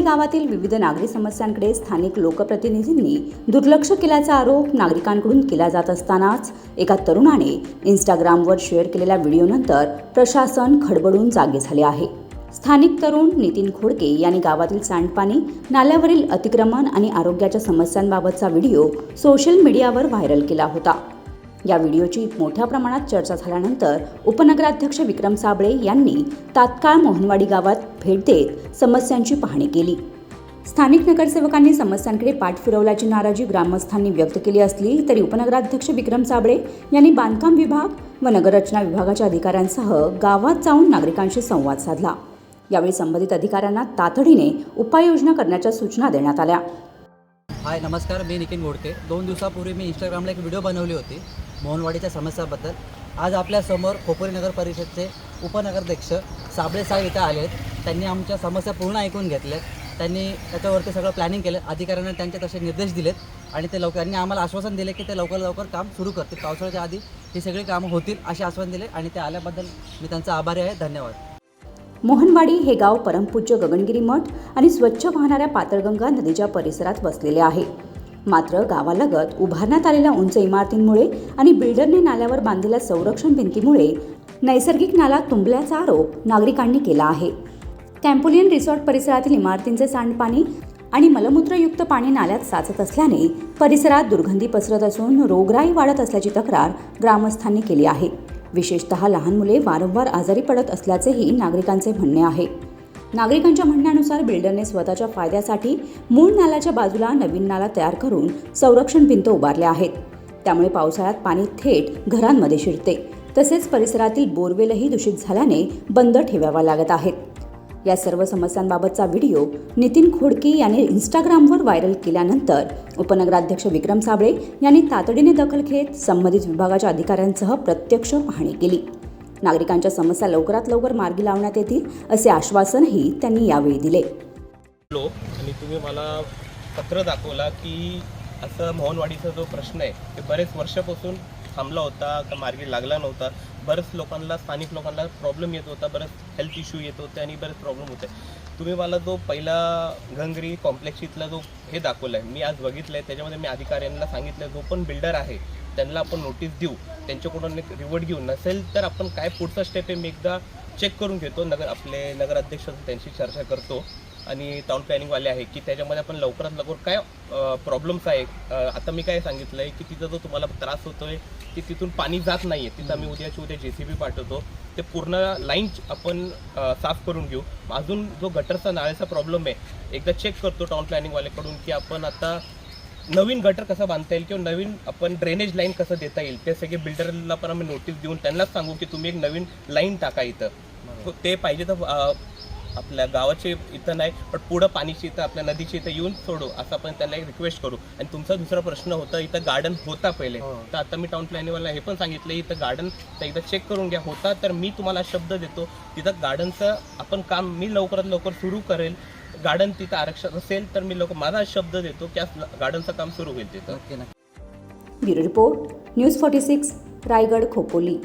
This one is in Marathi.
गावातील विविध नागरी समस्यांकडे स्थानिक लोकप्रतिनिधींनी दुर्लक्ष केल्याचा आरोप नागरिकांकडून केला जात असतानाच एका तरुणाने इंस्टाग्रामवर शेअर केलेल्या व्हिडिओनंतर प्रशासन खडबडून जागे झाले आहे। स्थानिक तरुण नितीन खोडके यांनी गावातील सांडपाणी, नाल्यावरील अतिक्रमण आणि आरोग्याच्या समस्यांबाबतचा व्हिडिओ सोशल मीडियावर व्हायरल केला होता। या व्हिडिओची मोठ्या प्रमाणात चर्चा झाल्यानंतर उपनगराध्यक्ष विक्रम साबळे यांनी तात्काळ मोहनवाडी गावात भेट देत समस्यांची पाहणी केली। स्थानिक नगरसेवकांनी समस्यांकडे पाठ फिरवल्याची नाराजी ग्रामस्थांनी व्यक्त केली असली तरी उपनगराध्यक्ष विक्रम साबळे यांनी बांधकाम विभाग व नगररचना विभागाच्या अधिकाऱ्यांसह गावात जाऊन नागरिकांशी संवाद साधला। यावेळी संबंधित अधिकाऱ्यांना तातडीने उपाययोजना करण्याच्या सूचना देण्यात आल्या। हाय नमस्कार, मी नितीन खोडके। 2 दिवसापूर्वी मी इंस्टाग्रामला एक व्हिडिओ बनवली होती मोहनवाडीच्या समस्याबद्दल। आज आपल्यासमोर खोपोली नगर परिषदचे उपनगराध्यक्ष साबळे साहेब इथे आले आहेत। त्यांनी आमच्या समस्या पूर्ण ऐकून घेतल्यात। त्यांनी त्याच्यावरती सगळं प्लॅनिंग केलं। अधिकाऱ्यांना त्यांचे तसे निर्देश दिलेत आणि ते त्यांनी आम्हाला आश्वासन दिले की ते लवकर काम सुरू करतील। पावसाळ्याच्या आधी ही सगळी कामं होतील असे आश्वासन दिले आणि ते आल्याबद्दल मी त्यांचा आभारी आहे। धन्यवाद। मोहनवाडी हे गाव परमपूज्य गगनगिरी मठ आणि स्वच्छ वाहणाऱ्या पातळगंगा नदीच्या परिसरात वसलेले आहे। मात्र गावालगत उभारण्यात आलेल्या उंच इमारतींमुळे आणि बिल्डरने नाल्यावर बांधलेल्या संरक्षण भिंतीमुळे नैसर्गिक नाला तुंबल्याचा आरोप नागरिकांनी केला आहे। कॅम्पोलियन रिसॉर्ट परिसरातील इमारतींचे सांडपाणी आणि मलमूत्रयुक्त पाणी नाल्यात साचत असल्याने परिसरात दुर्गंधी पसरत असून रोगराई वाढत असल्याची तक्रार ग्रामस्थांनी केली आहे। विशेषतः लहान मुले वारंवार आजारी पडत असल्याचेही नागरिकांचे म्हणणे आहे। नागरिकांच्या म्हणण्यानुसार बिल्डरने स्वतःच्या फायद्यासाठी मूळ नाल्याच्या बाजूला नवीन नाला तयार करून संरक्षण भिंत उभारल्या आहेत। त्यामुळे पावसाळ्यात पाणी थेट घरांमध्ये शिरते। तसेच परिसरातील बोरवेलही दूषित झाल्याने बंद ठेवाव्या लागत आहेत। या सर्व समस्यांबाबतचा व्हिडिओ नितीन खोडके यांनी इंस्टाग्रामवर व्हायरल केल्यानंतर उपनगराध्यक्ष विक्रम साबळे यांनी तातडीने दखल घेत संबंधित विभागाच्या अधिकाऱ्यांसह प्रत्यक्ष पाहणी केली। नागरिकांच्या समस्या लवकरात लवकर मार्गी लावण्यात येतील असे आश्वासनही त्यांनी यावेळी दिले। आणि तुम्ही मला पत्र दाखवला की असं मोहनवाडीचा जो प्रश्न आहे ते बरेच वर्षापासून थांबला होता, का मार्गी लागला नव्हता। बरेच लोकांना, स्थानिक लोकांना प्रॉब्लेम येत होता, बरेच हेल्थ इश्यू येत होते आणि बरेच प्रॉब्लेम होते। तुम्ही मला जो पहिला गंगगिरी कॉम्प्लेक्स इथला जो हे दाखवला आहे, मी आज बघितलं आहे। त्याच्यामध्ये मी अधिकाऱ्यांना सांगितलं जो पण बिल्डर आहे त्यांना आपण नोटीस देऊ, त्यांच्याकडून एक रिवॉर्ड घेऊ। नसेल तर आपण काय पुढचा स्टेप आहे मी एकदा चेक करून घेतो। आपले नगराध्यक्ष त्यांची चर्चा करतो आणि टाउन प्लॅनिंगवाले आहे की त्याच्यामध्ये आपण लवकरात लवकर काय प्रॉब्लेम्स आहे। आता मी काय सांगितलं आहे की तिथं जो तुम्हाला त्रास होतो आहे की तिथून पाणी जात नाही आहे, तिथं आम्ही उद्या JCB पाठवतो। ते पूर्ण लाईन आपण साफ करून घेऊ। अजून जो गटरचा नाल्याचा प्रॉब्लेम आहे एकदा चेक करतो टाउन प्लॅनिंगवाल्याकडून की आपण आता नवीन गटर कसं बांधता येईल किंवा नवीन आपण ड्रेनेज लाईन कसं देता येईल। ते सगळे बिल्डरला पण आम्ही नोटीस देऊन त्यांनाच सांगू की तुम्ही एक नवीन लाईन टाका इथं। ते पाहिजे तर आपल्या गावाचे इथं नाही पण पुढं पाणीची इथं आपल्या नदीची इथं येऊन सोडू असं आपण त्यांना एक रिक्वेस्ट करू। आणि तुमचा दुसरा प्रश्न होता इथं गार्डन होता पहिले, तर आता मी टाउन प्लॅनिंगवाला हे पण सांगितलं इथं गार्डन एकदा चेक करून घ्या। होता तर मी तुम्हाला शब्द देतो तिथं गार्डनचं आपण काम मी लवकरात लवकर सुरू करेल। गार्डन तिथं आरक्षण असेल तर मी माझा शब्द देतो की गार्डनचं काम सुरू होईल तिथं। Bureau report, news 46, Raigad, Khopoli.